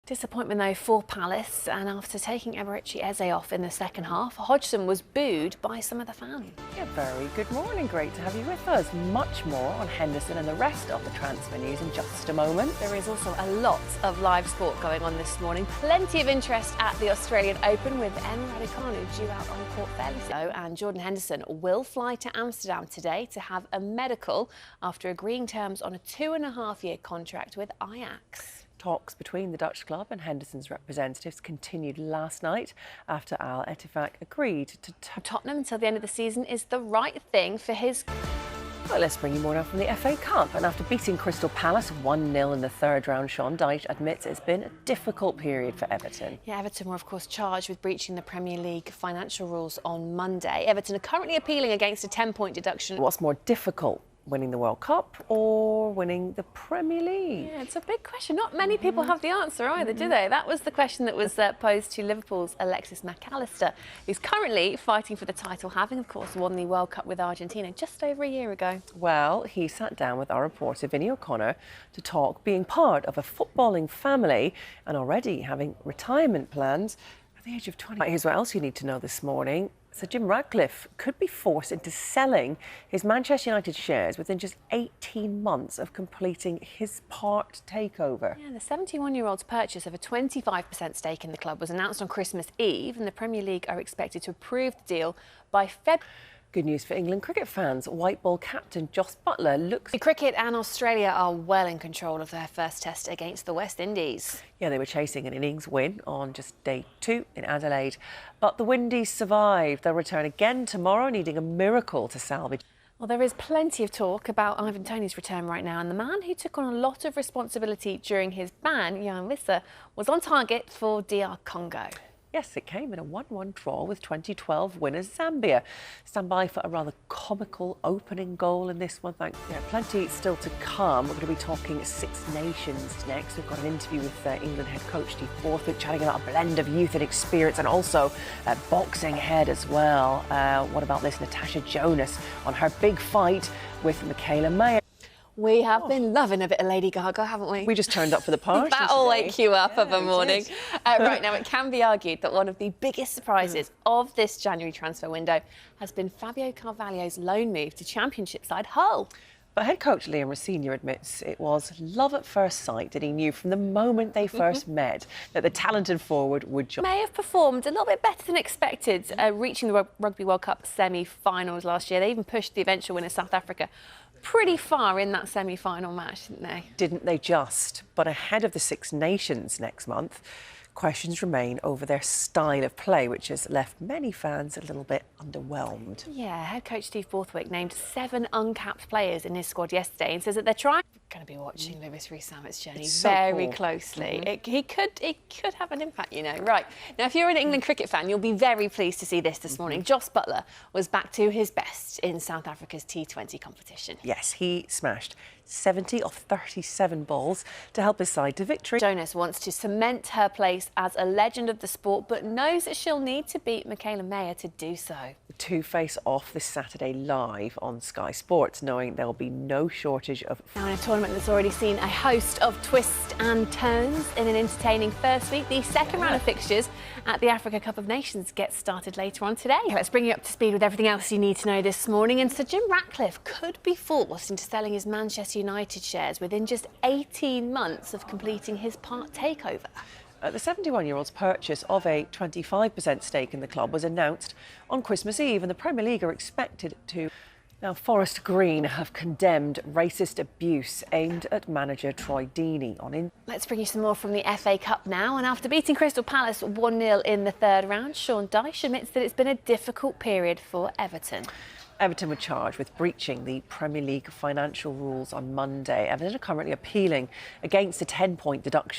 Disappointment though for Palace, and after taking Eberechi Eze off in the second half, Hodgson was booed by some of the fans. Yeah, very good morning. Great to have you with us. Much more on Henderson and the rest of the transfer news in just a moment. There is also a lot of live sport going on this morning. Plenty of interest at the Australian Open with Emma Raducanu due out on court fairly soon. And Jordan Henderson will fly to Amsterdam today to have a medical after agreeing terms on a 2.5-year contract with Ajax. Talks between the Dutch club and Henderson's representatives continued last night after Al Ettifaq agreed to Tottenham until the end of the season is the right thing for his... Well, let's bring you more now from the FA Cup. And after beating Crystal Palace 1-0 in the third round, Sean Dyche admits it's been a difficult period for Everton. Yeah, Everton were of course charged with breaching the Premier League financial rules on Monday. Everton are currently appealing against a 10-point deduction. What's more difficult, winning the World Cup or winning the Premier League? Yeah, it's a big question. Not many people have the answer either, do they? That was the question that was posed to Liverpool's Alexis McAllister, who's currently fighting for the title, having, of course, won the World Cup with Argentina just over a year ago. Well, he sat down with our reporter, Vinny O'Connor, to talk being part of a footballing family and already having retirement plans at the age of 20. Here's what else you need to know this morning. So Jim Ratcliffe could be forced into selling his Manchester United shares within just 18 months of completing his part takeover. Yeah, the 71-year-old's purchase of a 25% stake in the club was announced on Christmas Eve, and the Premier League are expected to approve the deal by February. Good news for England cricket fans. White ball captain Jos Buttler looks... Cricket and Australia are well in control of their first test against the West Indies. Yeah, they were chasing an innings win on just day 2 in Adelaide. But the Windies survived. They'll return again tomorrow, needing a miracle to salvage. Well, there is plenty of talk about Ivan Toney's return right now, and the man who took on a lot of responsibility during his ban, Jan Visser, was on target for DR Congo. Yes, it came in a 1-1 draw with 2012 winners Zambia. Stand by for a rather comical opening goal in this one. Plenty still to come. We're going to be talking Six Nations next. We've got an interview with England head coach Steve Borthwick chatting about a blend of youth and experience and also boxing ahead as well. What about this? Natasha Jonas on her big fight with Michaela Mayer. We have been loving a bit of Lady Gaga, haven't we? We just turned up for the party. That'll wake you up of a morning. Right, now it can be argued that one of the biggest surprises of this January transfer window has been Fabio Carvalho's loan move to Championship side Hull. But head coach Liam Rossini admits it was love at first sight, that he knew from the moment they first met that the talented forward would join. May have performed a little bit better than expected, reaching the Rugby World Cup semi-finals last year. They even pushed the eventual winner, South Africa, pretty far in that semi-final match, didn't they? Didn't they just? But ahead of the Six Nations next month, questions remain over their style of play, which has left many fans a little bit underwhelmed. Yeah, head coach Steve Borthwick named 7 uncapped players in his squad yesterday and says that they're trying... Going to be watching Lewis Rees-Sammett's journey very closely. He could have an impact, you know. Right, now if you're an England cricket fan, you'll be very pleased to see this morning. Jos Buttler was back to his best in South Africa's T20 competition. Yes, he smashed 70 off 37 balls to help his side to victory. Jonas wants to cement her place as a legend of the sport, but knows that she'll need to beat Michaela Mayer to do so. The two face off this Saturday live on Sky Sports, knowing there'll be no shortage of... Now, in a tournament that's already seen a host of twists and turns in an entertaining first week, the second round of fixtures at the Africa Cup of Nations gets started later on today. Let's bring you up to speed with everything else you need to know this morning. And Sir Jim Ratcliffe could be forced into selling his Manchester United shares within just 18 months of completing his part takeover. The 71-year-old's purchase of a 25% stake in the club was announced on Christmas Eve, and the Premier League are expected to... Now, Forest Green have condemned racist abuse aimed at manager Troy Deeney. Let's bring you some more from the FA Cup now. And after beating Crystal Palace 1-0 in the third round, Sean Dyche admits that it's been a difficult period for Everton. Everton were charged with breaching the Premier League financial rules on Monday. Everton are currently appealing against a 10-point deduction.